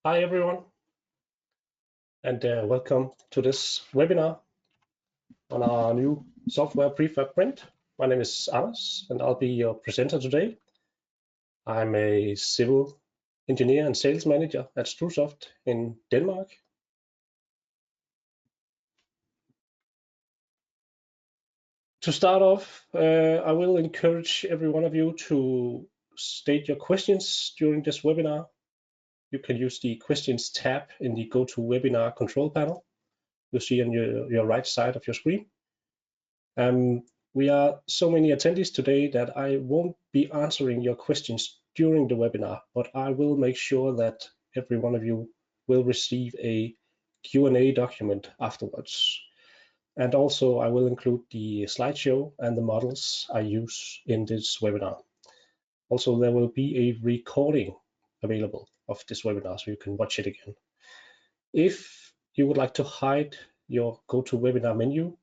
Hi everyone, and welcome to this webinar on our new software PREFAB-Print. My name is Anders, and I'll be your presenter today. I'm a civil engineer and sales manager at Strusoft in Denmark. To start off, I will encourage every one of you to state your questions during this webinar. You can use the questions tab in the GoToWebinar control panel. You'll see on your right side of your screen. We are so many attendees today that I won't be answering your questions during the webinar, but I will make sure that every one of you will receive a Q&A document afterwards. And also I will include the slideshow and the models I use in this webinar. Also, there will be a recording available of this webinar so you can watch it again. If you would like to hide your GoToWebinar menu,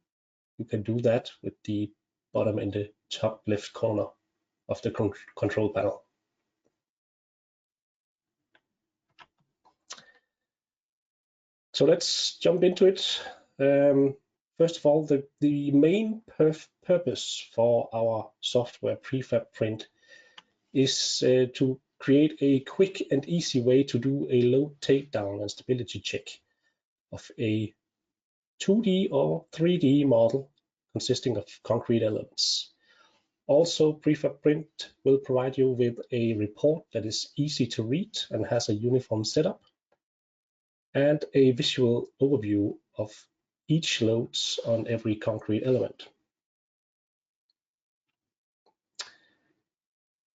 you can do that with the bottom in the top left corner of the control panel. So let's jump into it. First of all, the main purpose for our software PREFAB-Print is to create a quick and easy way to do a load takedown and stability check of a 2D or 3D model consisting of concrete elements. Also, PREFAB-Print will provide you with a report that is easy to read and has a uniform setup, and a visual overview of each loads on every concrete element.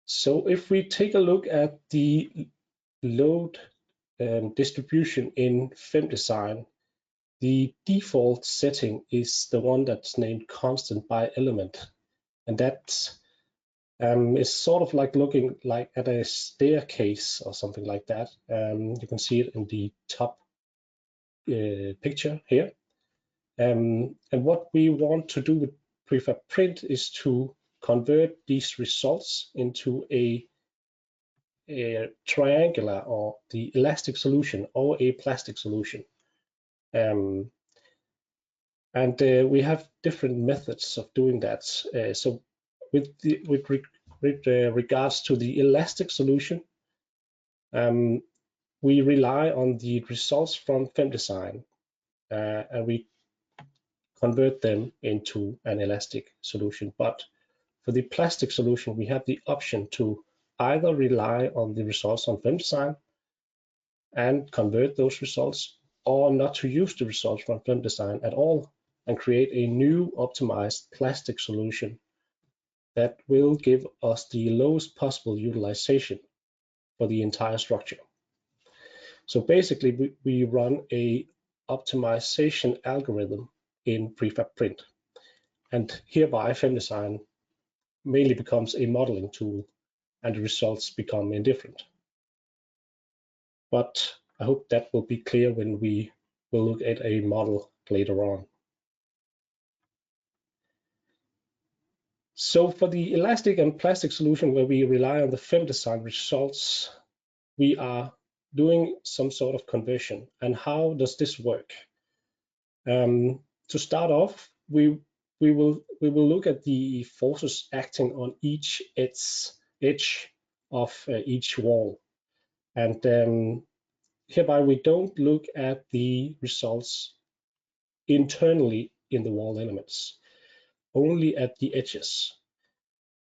So if we take a look at the load distribution in FEM-Design, the default setting is the one that's named constant by element, and that is sort of like looking like at a staircase or something like that. You can see it in the top picture here. And what we want to do with PREFAB-Print is to convert these results into a triangular or the elastic solution or a plastic solution. And we have different methods of doing that. So with regards to the elastic solution, we rely on the results from FEM-Design, and we convert them into an elastic solution. But for the plastic solution, we have the option to either rely on the results from FEM-Design and convert those results, or not to use the results from FEM-Design at all and create a new optimized plastic solution that will give us the lowest possible utilization for the entire structure. So basically, we run a optimization algorithm in PREFAB-Print, and hereby FEM-Design mainly becomes a modeling tool and the results become indifferent. But I hope that will be clear when we will look at a model later on. So for the elastic and plastic solution, where we rely on the FEM-Design results, we are doing some sort of conversion. And how does this work? To start off, we will look at the forces acting on each edge of each wall, and hereby we don't look at the results internally in the wall elements, only at the edges.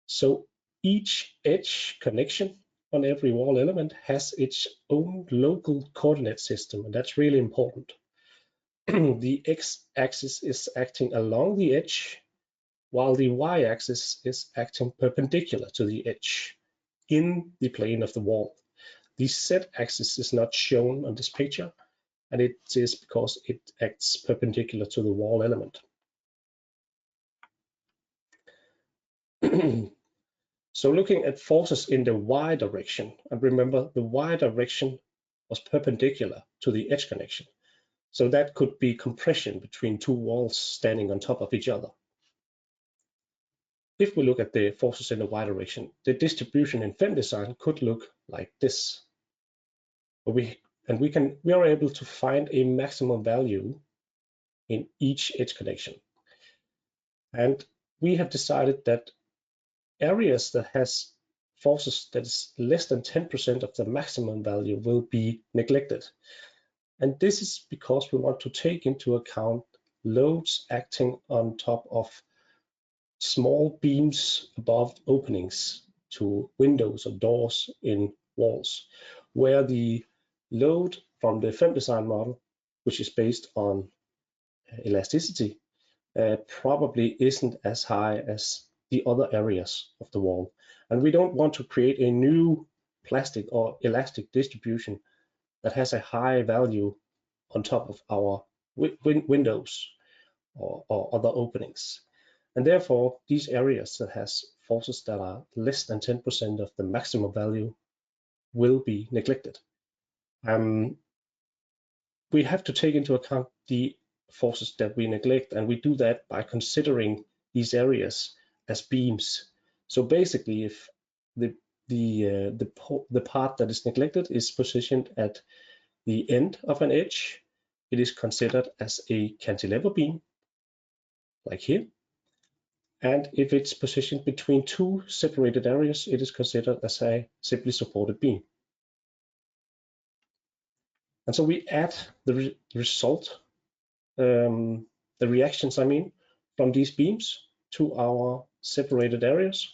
So each edge connection on every wall element has its own local coordinate system, and that's really important. The x-axis is acting along the edge, while the y-axis is acting perpendicular to the edge in the plane of the wall. The z-axis is not shown on this picture, and it is because it acts perpendicular to the wall element. So looking at forces in the y direction, and remember the y direction was perpendicular to the edge connection. So that could be compression between two walls standing on top of each other. If we look at the forces in the y direction, the distribution in FEM-Design could look like this. We And we are able to find a maximum value in each edge connection. And we have decided that areas that has forces that is less than 10% of the maximum value will be neglected. And this is because we want to take into account loads acting on top of small beams above openings to windows or doors in walls, where the load from the FEM-design model, which is based on elasticity, probably isn't as high as the other areas of the wall. And we don't want to create a new plastic or elastic distribution that has a high value on top of our windows or other openings. And therefore, these areas that has forces that are less than 10% of the maximum value will be neglected. We have to take into account the forces that we neglect, and we do that by considering these areas as beams. So basically, if the part that is neglected is positioned at the end of an edge, it is considered as a cantilever beam, like here. And if it's positioned between two separated areas, it is considered as a simply supported beam. And so we add the result, the reactions, from these beams to our separated areas,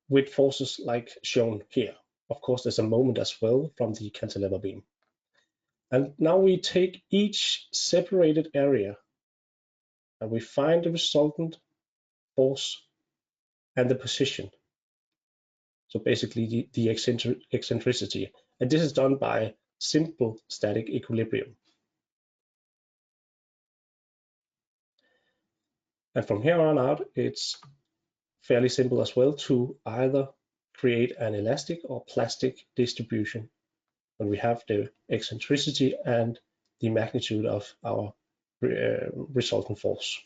with forces like shown here. Of course, there's a moment as well from the cantilever beam. And now we take each separated area and we find the resultant force and the position. So basically the eccentricity. And this is done by simple static equilibrium. And from here on out, it's fairly simple as well to either create an elastic or plastic distribution when we have the eccentricity and the magnitude of our resultant force.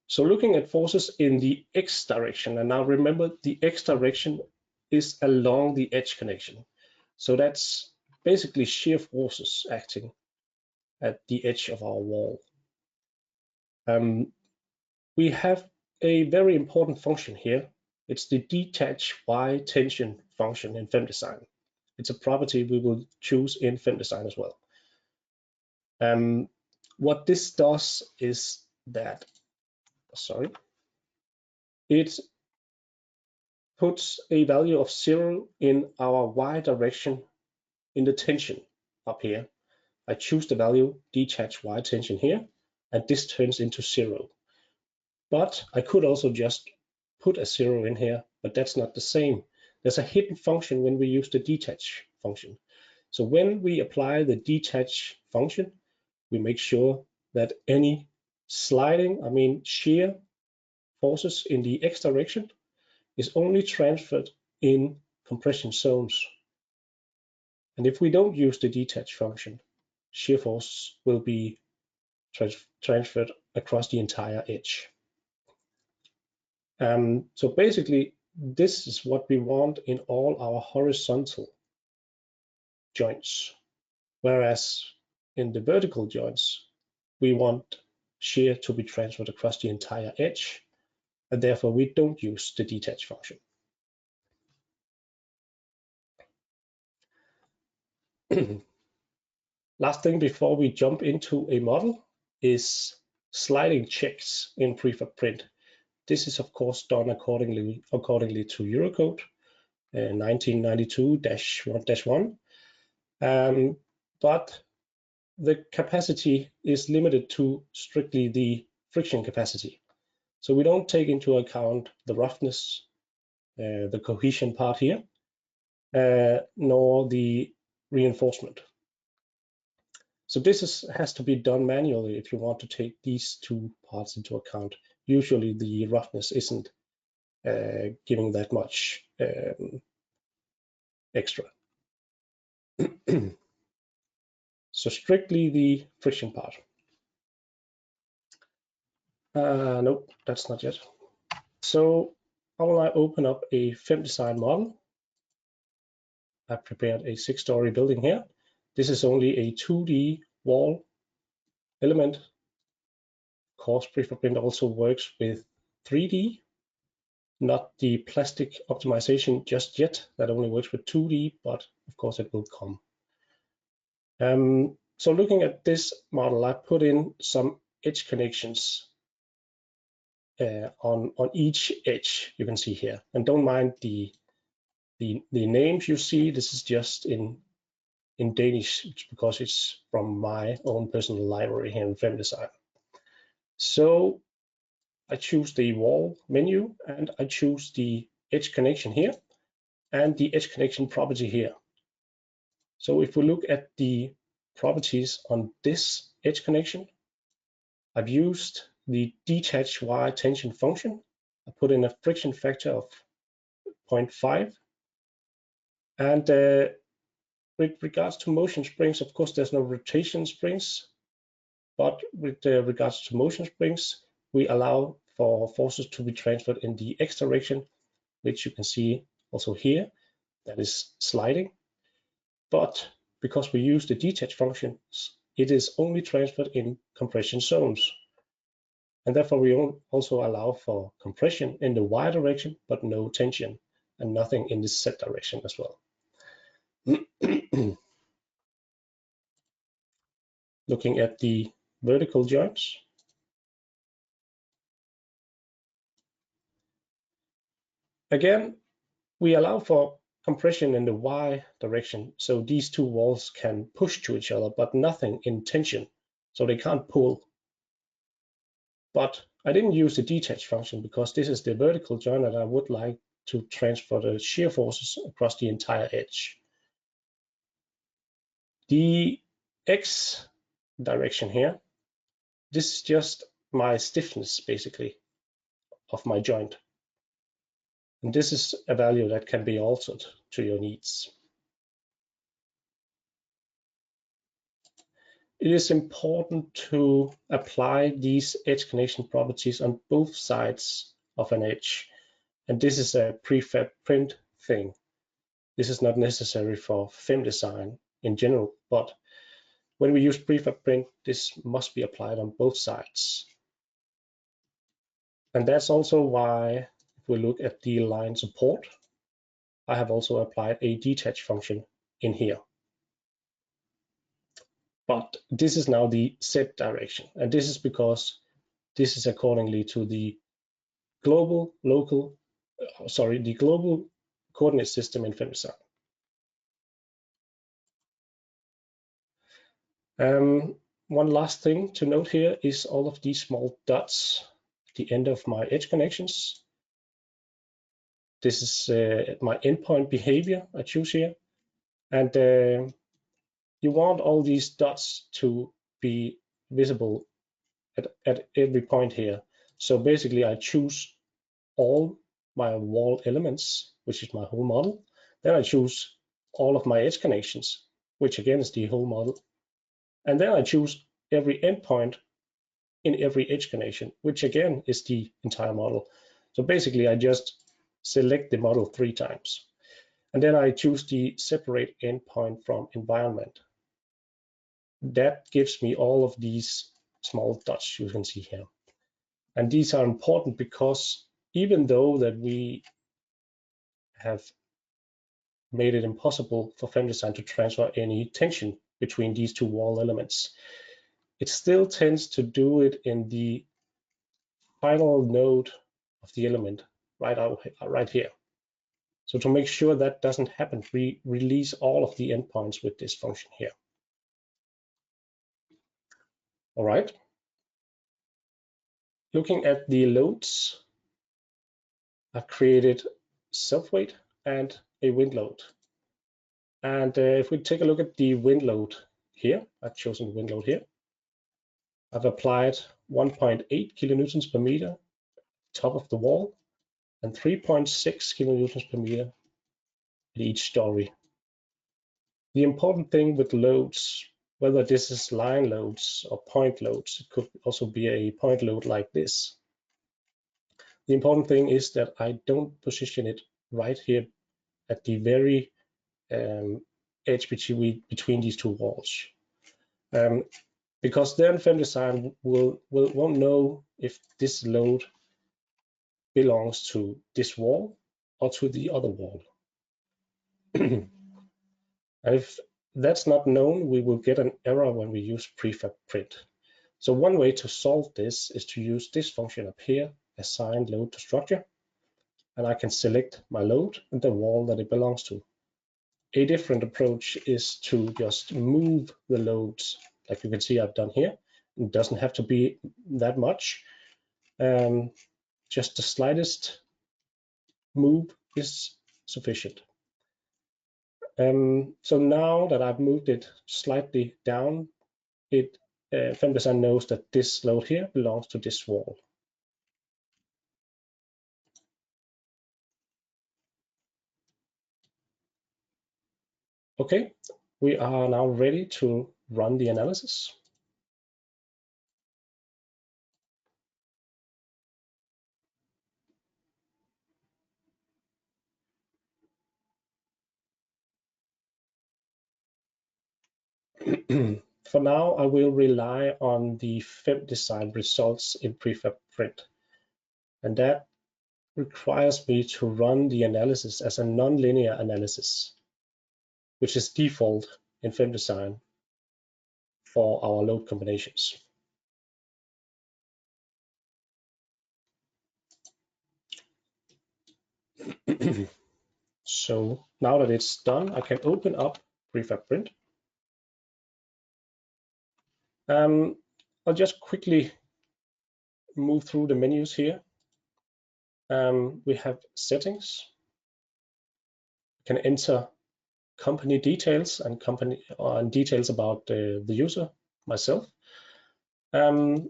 So looking at forces in the X direction, and now remember the X direction is along the edge connection. So that's basically shear forces acting at the edge of our wall. We have a very important function here. It's the detach Y tension function in FEM-design. It's a property we will choose in FEM-design as well. What this does is that, it puts a value of 0 in our Y direction in the tension up here. I choose the value detach Y tension here, and this turns into 0. But I could also just put a 0 in here, but that's not the same. There's a hidden function when we use the detach function. So when we apply the detach function, we make sure that any sliding, shear forces in the X direction is only transferred in compression zones. And if we don't use the detach function, shear force will be transferred across the entire edge. So basically, this is what we want in all our horizontal joints, whereas in the vertical joints, we want shear to be transferred across the entire edge, and therefore we don't use the detach function. Last thing before we jump into a model is sliding checks in PREFAB-Print. This is of course done accordingly to Eurocode 1992-1-1, but the capacity is limited to strictly the friction capacity. So we don't take into account the roughness, the cohesion part here, nor the reinforcement. So this has to be done manually if you want to take these two parts into account. Usually the roughness isn't giving that much extra. So strictly the friction part. Nope, that's not yet. So I will now open up a FemDesign model. I prepared a 6-story building here. This is only a 2D wall element. Of course, PREFAB-Print also works with 3D, not the plastic optimization just yet. That only works with 2D, but of course it will come. So looking at this model, I put in some edge connections on each edge you can see here. And don't mind the names you see. This is just in Danish because it's from my own personal library here in FemDesign. So I choose the wall menu and I choose the edge connection here and the edge connection property here. So if we look at the properties on this edge connection, I've used the Detach wire tension function. I put in a friction factor of 0.5. And with regards to motion springs, of course, there's no rotation springs. But with regards to motion springs, we allow for forces to be transferred in the X direction, which you can see also here, that is sliding. But because we use the detach functions, it is only transferred in compression zones. And therefore, we also allow for compression in the Y direction, but no tension, and nothing in the Z direction as well. Looking at the vertical joints, again, we allow for compression in the Y direction, so these two walls can push to each other, but nothing in tension, so they can't pull. But I didn't use the detach function because this is the vertical joint that I would like to transfer the shear forces across the entire edge. The X direction here, this is just my stiffness basically of my joint. And this is a value that can be altered to your needs. It is important to apply these edge connection properties on both sides of an edge. And this is a PREFAB-Print thing. This is not necessary for FemDesign in general, but when we use PREFAB-Print, this must be applied on both sides. And that's also why, if we look at the line support, I have also applied a detach function in here. But this is now the Z direction, and this is because this is accordingly to the global coordinate system in FemDesign. One last thing to note here is all of these small dots at the end of my edge connections. This is my endpoint behavior I choose here. And you want all these dots to be visible at every point here. So basically I choose all my wall elements, which is my whole model. Then I choose all of my edge connections, which again is the whole model. And then I choose every endpoint in every edge connection, which again is the entire model. So basically I just select the model 3 times. And then I choose the separate endpoint from environment. That gives me all of these small dots you can see here. And these are important because even though that we have made it impossible for FemDesign to transfer any tension between these two wall elements, it still tends to do it in the final node of the element right here. So to make sure that doesn't happen, we release all of the endpoints with this function here. All right. Looking at the loads, I've created self-weight and a wind load. And if we take a look at the wind load here, I've chosen wind load here. I've applied 1.8 kilonewtons per meter top of the wall and 3.6 kilonewtons per meter at each story. The important thing with loads, whether this is line loads or point loads, it could also be a point load like this. the important thing is that I don't position it right here at the very edge between these two walls, because then FemDesign won't know if this load belongs to this wall or to the other wall. And if that's not known, we will get an error when we use PREFAB-Print. So one way to solve this is to use this function up here, assign load to structure, and I can select my load and the wall that it belongs to. A different approach is to just move the loads, like you can see I've done here. It doesn't have to be that much. Just the slightest move is sufficient. So now that I've moved it slightly down, FemDesign knows that this load here belongs to this wall. Okay, we are now ready to run the analysis. For now, I will rely on the FemDesign results in PREFAB-Print, and that requires me to run the analysis as a nonlinear analysis, which is default in FemDesign for our load combinations. So now that it's done, I can open up PREFAB-Print. I'll just quickly move through the menus here. We have settings. You can enter company details and details about the user, myself. And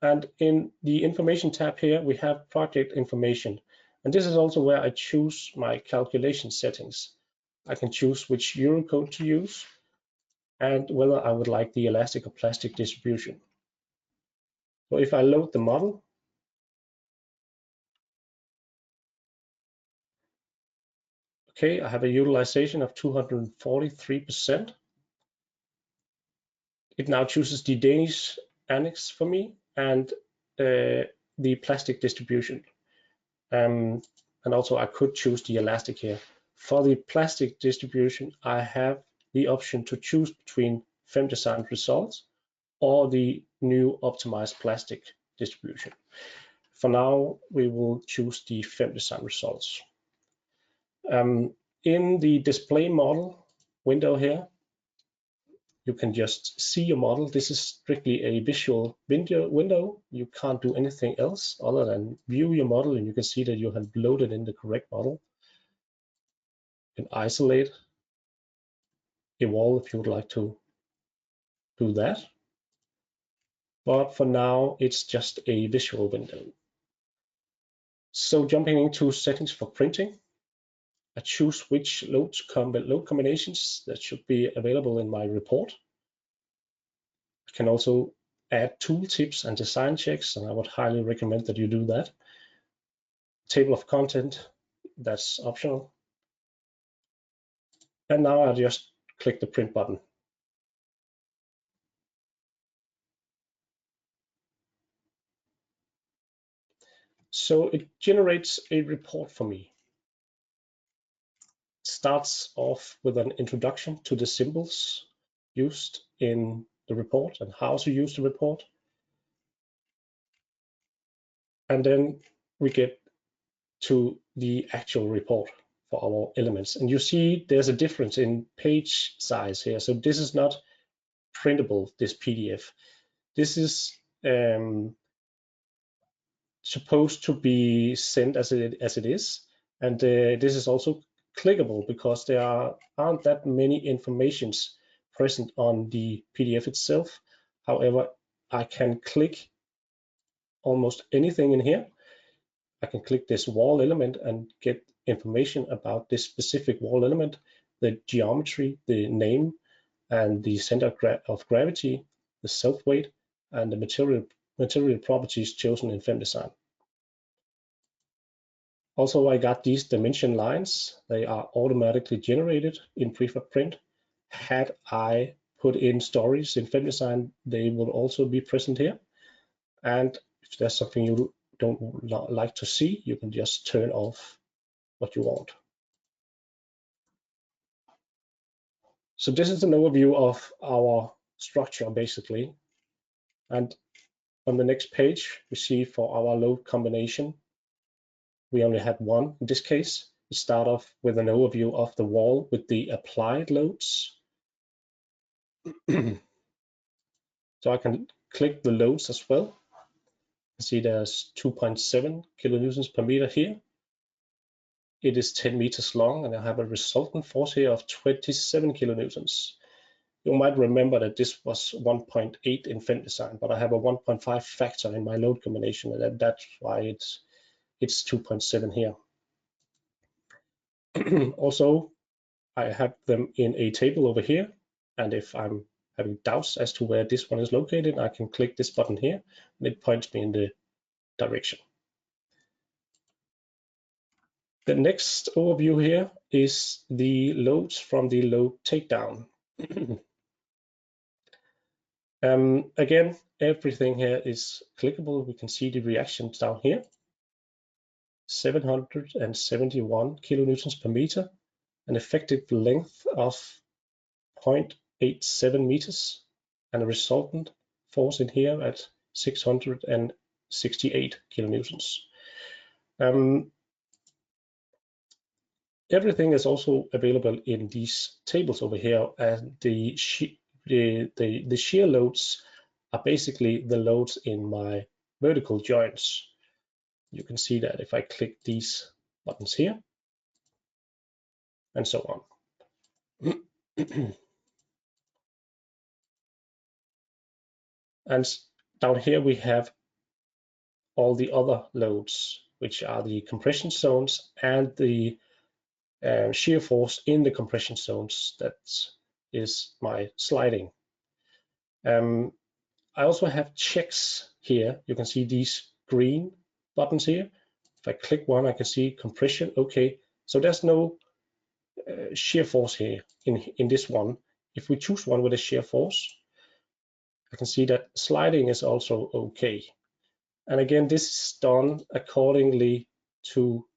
in the information tab here, we have project information. And this is also where I choose my calculation settings. I can choose which Eurocode to use and whether I would like the elastic or plastic distribution. So if I load the model, okay, I have a utilization of 243%. It now chooses the Danish annex for me and the plastic distribution. And also I could choose the elastic here. For the plastic distribution, I have the option to choose between FemDesign results or the new optimized plastic distribution. For now, we will choose the FemDesign results. In the display model window here, you can just see your model. This is strictly a visual window. You can't do anything else other than view your model, and you can see that you have loaded in the correct model. You can isolate a wall if you would like to do that. But for now, it's just a visual window. So jumping into settings for printing, I choose which load combinations that should be available in my report. I can also add tooltips and design checks, and I would highly recommend that you do that. Table of content, that's optional. And now I just click the print button. So it generates a report for me. It starts off with an introduction to the symbols used in the report and how to use the report. And then we get to the actual report for our elements. And you see there's a difference in page size here. So this is not printable, this PDF. This is supposed to be sent as it is. And this is also clickable because there aren't that many informations present on the PDF itself. However, I can click almost anything in here. I can click this wall element and get information about this specific wall element, the geometry, the name, and the center of gravity, the self weight, and the material properties chosen in FemDesign. Also, I got these dimension lines. They are automatically generated in PREFAB-Print. Had I put in stories in FemDesign, they will also be present here. And if there's something you don't like to see, you can just turn off what you want. So this is an overview of our structure, basically. And on the next page, we see for our load combination, we only had one in this case. We start off with an overview of the wall with the applied loads. So I can click the loads as well. You see there's 2.7 kilonewtons per meter here. It is 10 meters long, and I have a resultant force here of 27 kilonewtons. You might remember that this was 1.8 in FemDesign, but I have a 1.5 factor in my load combination, and that's why it's 2.7 here. Also, I have them in a table over here, and if I'm having doubts as to where this one is located, I can click this button here, and it points me in the direction. The next overview here is the loads from the load takedown. Again, everything here is clickable. We can see the reactions down here. 771 kilonewtons per meter, an effective length of 0.87 meters, and a resultant force in here at 668 kilonewtons. Everything is also available in these tables over here, and the shear loads are basically the loads in my vertical joints. You can see that if I click these buttons here, and so on. And down here we have all the other loads, which are the compression zones and the shear force in the compression zones. That is my sliding. I also have checks here. You can see these green buttons here. If I click one, I can see compression. Okay, so there's no shear force here in this one. If we choose one with a shear force, I can see that sliding is also okay. And again, this is done accordingly to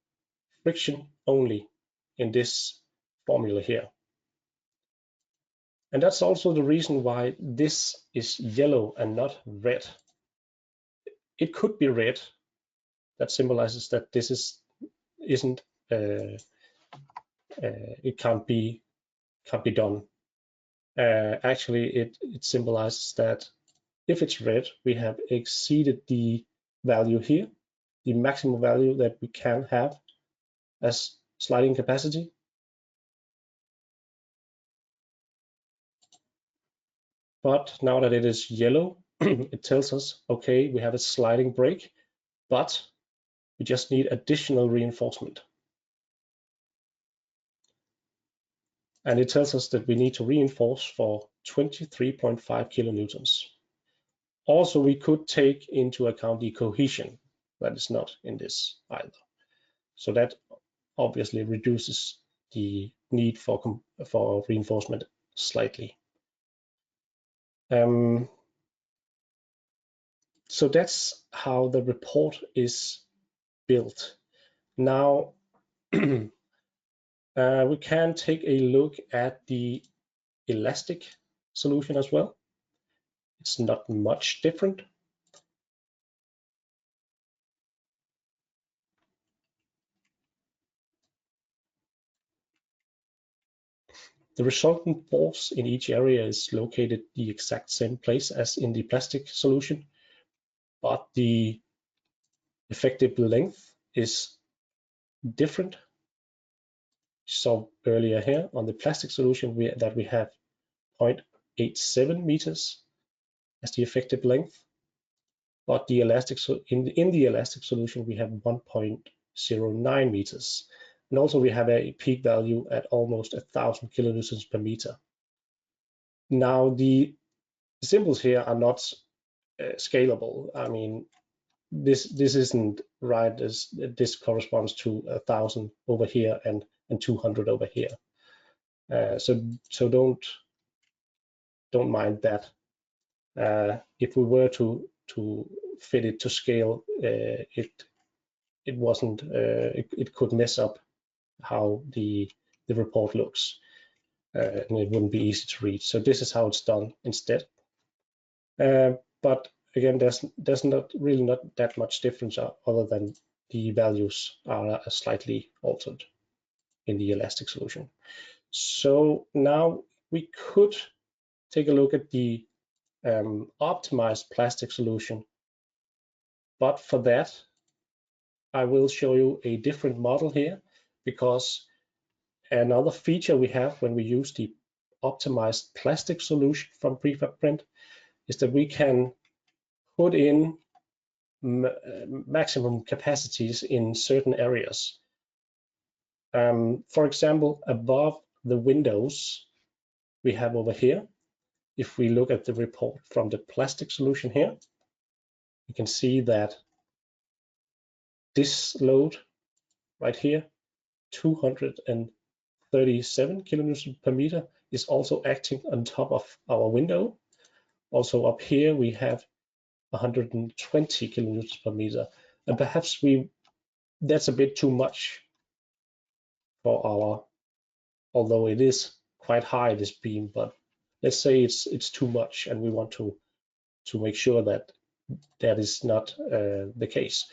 friction only in this formula here. And that's also the reason why this is yellow and not red. It could be red. That symbolizes that this isn't it can't be done. Actually, it symbolizes that if it's red, we have exceeded the value here, the maximum value that we can have as sliding capacity. But now that it is yellow, it tells us, okay, we have a sliding break, but we just need additional reinforcement. And it tells us that we need to reinforce for 23.5 kilonewtons. Also, we could take into account the cohesion. That is not in this either. So that obviously reduces the need for reinforcement slightly. So that's how the report is built. Now, we can take a look at the elastic solution as well. It's not much different. The resultant force in each area is located the exact same place as in the plastic solution, but the effective length is different. So earlier here on the plastic solution, we have 0.87 meters as the effective length, but the elastic in the elastic solution we have 1.09 meters, and also we have a peak value at almost 1,000 kilonewtons per meter. Now the symbols here are not scalable. I mean, this isn't right, as this corresponds to 1,000 over here and 200 over here. So don't mind that. If we were to fit it to scale, it wasn't. It could mess up how the report looks, and it wouldn't be easy to read. So this is how it's done instead. But again, there's not that much difference other than the values are slightly altered in the elastic solution. So now we could take a look at the optimized plastic solution, but for that I will show you a different model here, because another feature we have when we use the optimized plastic solution from PREFAB-Print is that we can put in maximum capacities in certain areas. For example, above the windows we have over here, if we look at the report from the plastic solution here, you can see that this load right here, 237 kilonewtons per meter, is also acting on top of our window. Also up here we have 120 kilonewtons per meter, and perhaps that's a bit too much for our, although it is quite high, this beam, but let's say it's too much, and we want to make sure that that is not the case.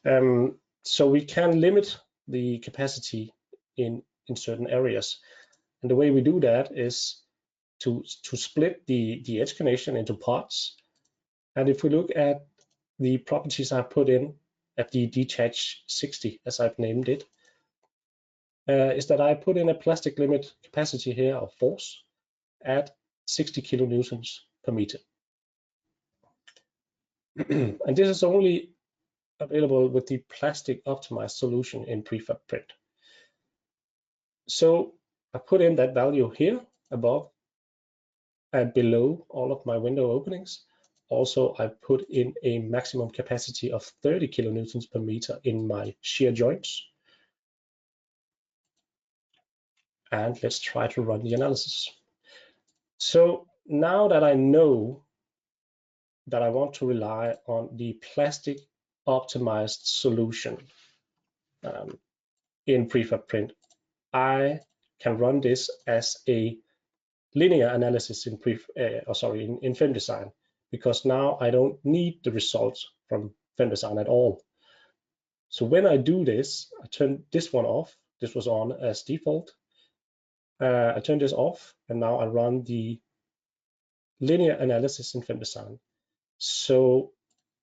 So we can limit the capacity in certain areas, and the way we do that is to split the edge connection into parts. And if we look at the properties I put in at the Detach 60, as I've named it, is that I put in a plastic limit capacity here of force at 60 kilonewtons per meter. And this is only available with the plastic optimized solution in PREFAB-Print. So I put in that value here above and below all of my window openings. Also, I put in a maximum capacity of 30 kilonewtons per meter in my shear joints. And let's try to run the analysis. So now that I know that I want to rely on the plastic optimized solution in PREFAB-Print, I can run this as a linear analysis in FemDesign, because now I don't need the results from FemDesign at all. So when I do this, I turn this one off. This was on as default. I turn this off, and now I run the linear analysis in FemDesign. So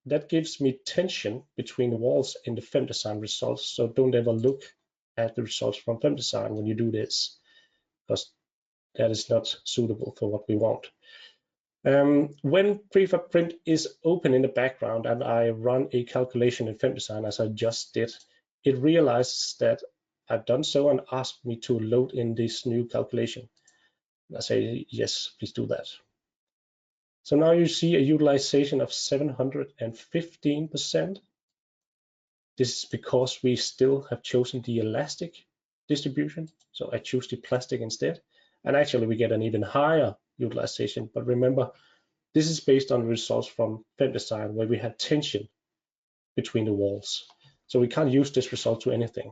that gives me tension between the walls in the FemDesign results. So don't ever look at the results from FemDesign when you do this, because that is not suitable for what we want. When PREFAB-Print is open in the background and I run a calculation in FemDesign, as I just did, it realizes that I've done so and asked me to load in this new calculation. I say, yes, please do that. So now you see a utilization of 715%. This is because we still have chosen the elastic distribution. So I choose the plastic instead. And actually we get an even higher utilization. But remember, this is based on results from FemDesign where we had tension between the walls. So we can't use this result to anything.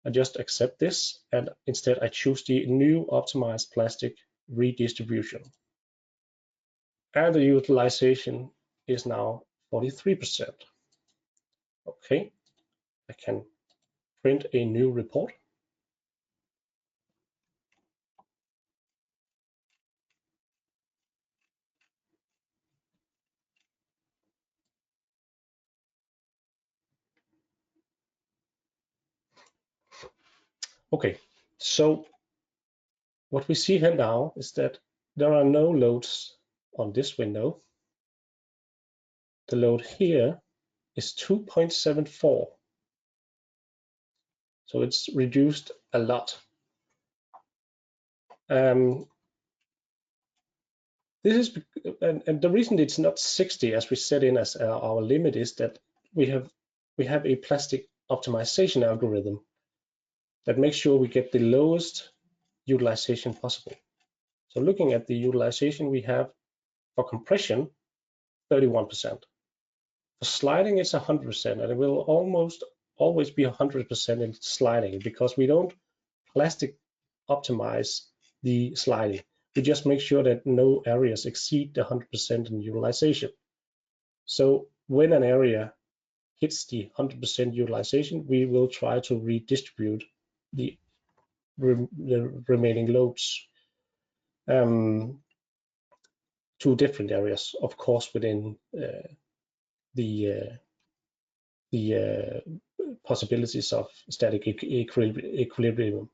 I just accept this, and instead I choose the new optimized plastic redistribution. And the utilization is now 43%. Okay, I can print a new report. Okay, so what we see here now is that there are no loads on this window. The load here is 2.74. So it's reduced a lot. This is, and the reason it's not 60 as we set in as our limit is that we have a plastic optimization algorithm that makes sure we get the lowest utilization possible. So looking at the utilization we have for compression, 31%. For sliding, it's 100%, and it will almost always be 100% in sliding because we don't plastic optimize the sliding. We just make sure that no areas exceed the 100% in utilization. So when an area hits the 100% utilization, we will try to redistribute the remaining loads to different areas, of course, within the possibilities of static equilibrium.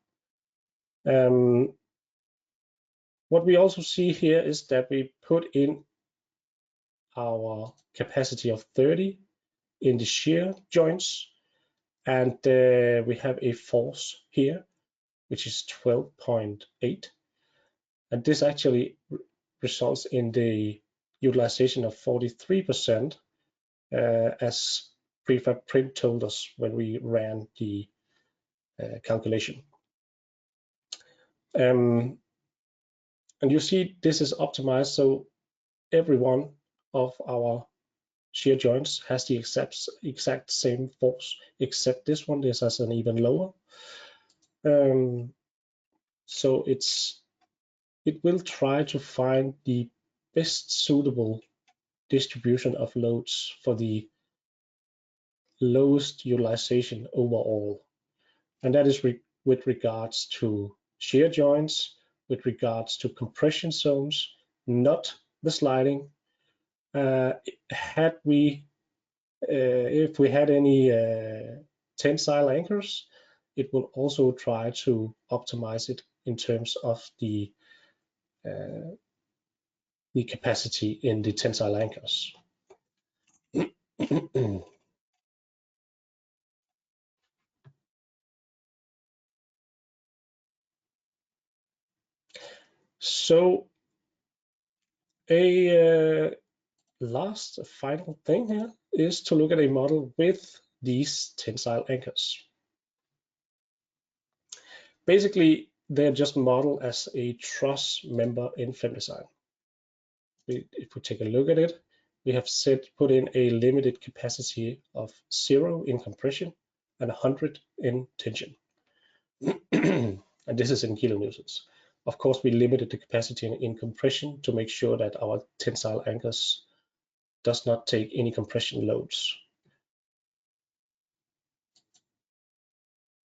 What we also see here is that we put in our capacity of 30 in the shear joints, and we have a force here, which is 12.8, and this actually results in the utilization of 43%, as PREFAB-Print told us when we ran the calculation. And you see this is optimized, so every one of our shear joints has the exact same force, except this one. This has an even lower. So it will try to find the best suitable distribution of loads for the lowest utilization overall, and that is with regards to shear joints, with regards to compression zones, not the sliding. If we had any tensile anchors, it will also try to optimize it in terms of the capacity in the tensile anchors. So a last final thing here is to look at a model with these tensile anchors. Basically, they're just modeled as a truss member in femdesign. If we take a look at it, we have put in a limited capacity of 0 in compression and 100 in tension. And this is in kilonewtons. Of course, we limited the capacity in compression to make sure that our tensile anchors does not take any compression loads.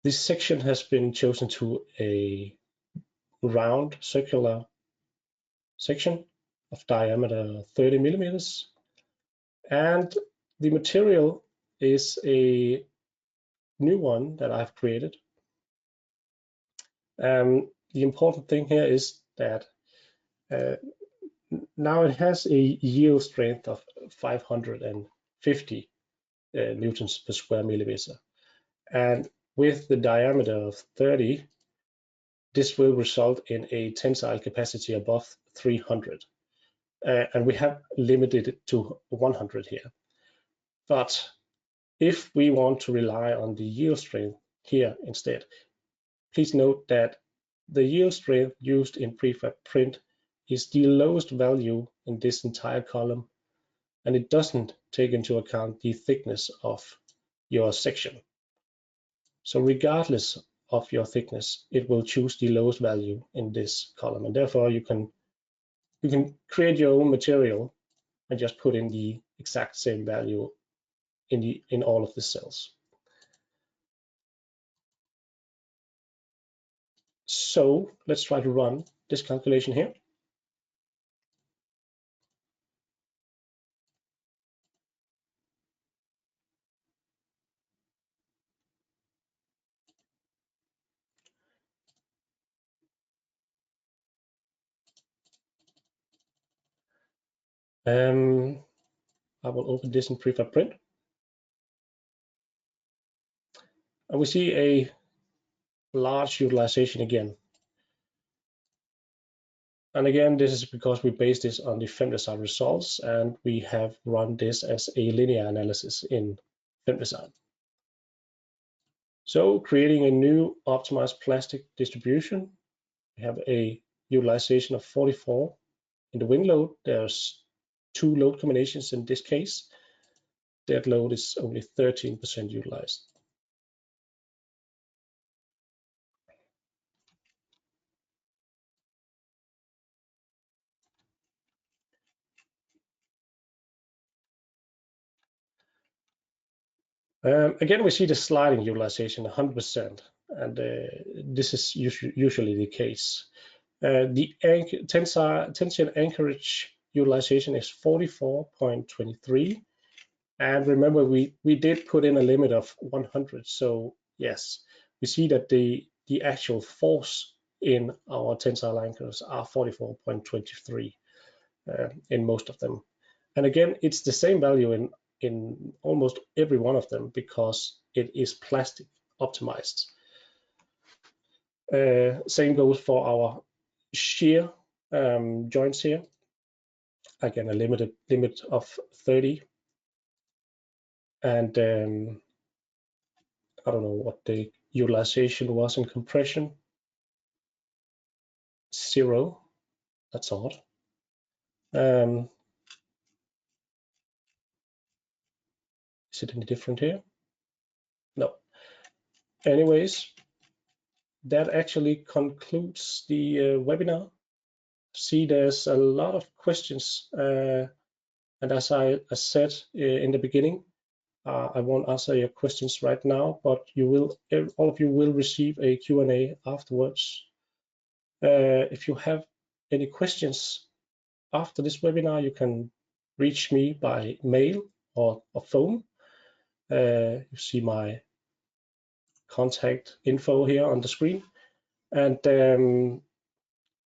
This section has been chosen to a round circular section of diameter 30 millimeters, and the material is a new one that I've created. The important thing here is that now it has a yield strength of 550 newtons per square millimeter, and with the diameter of 30, this will result in a tensile capacity above 300. And we have limited it to 100 here. But if we want to rely on the yield strength here instead, please note that the yield strength used in PREFAB-Print is the lowest value in this entire column, and it doesn't take into account the thickness of your section. So regardless of your thickness, it will choose the lowest value in this column, and therefore you can create your own material and just put in the exact same value in all of the cells. So let's try to run this calculation here. I will open this in PREFAB-Print, and we see a large utilization again. And again, this is because we base this on the FemDesign results, and we have run this as a linear analysis in FemDesign. So creating a new optimized plastic distribution, we have a utilization of 44. In the wing load, there's 2 load combinations in this case. Dead load is only 13% utilized. Again, we see the sliding utilization 100%, and this is usually the case. The tension anchorage utilization is 44.23, and remember we did put in a limit of 100. So yes, we see that the actual force in our tensile anchors are 44.23 in most of them. And again, it's the same value in almost every one of them because it is plastic optimized. Same goes for our shear joints here. Again, a limit of 30. And I don't know what the utilization was in compression. 0. That's odd. Is it any different here? No. Anyways, that actually concludes the webinar. See, there's a lot of questions, and as I said in the beginning, I won't answer your questions right now, but you will, all of you will receive a Q&A afterwards. If you have any questions after this webinar, you can reach me by mail or phone. You see my contact info here on the screen. And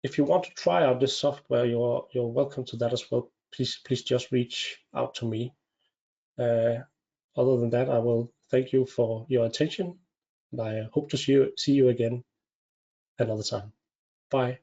if you want to try out this software, you're welcome to that as well. Please just reach out to me. Other than that, I will thank you for your attention, and I hope to see you again another time. Bye.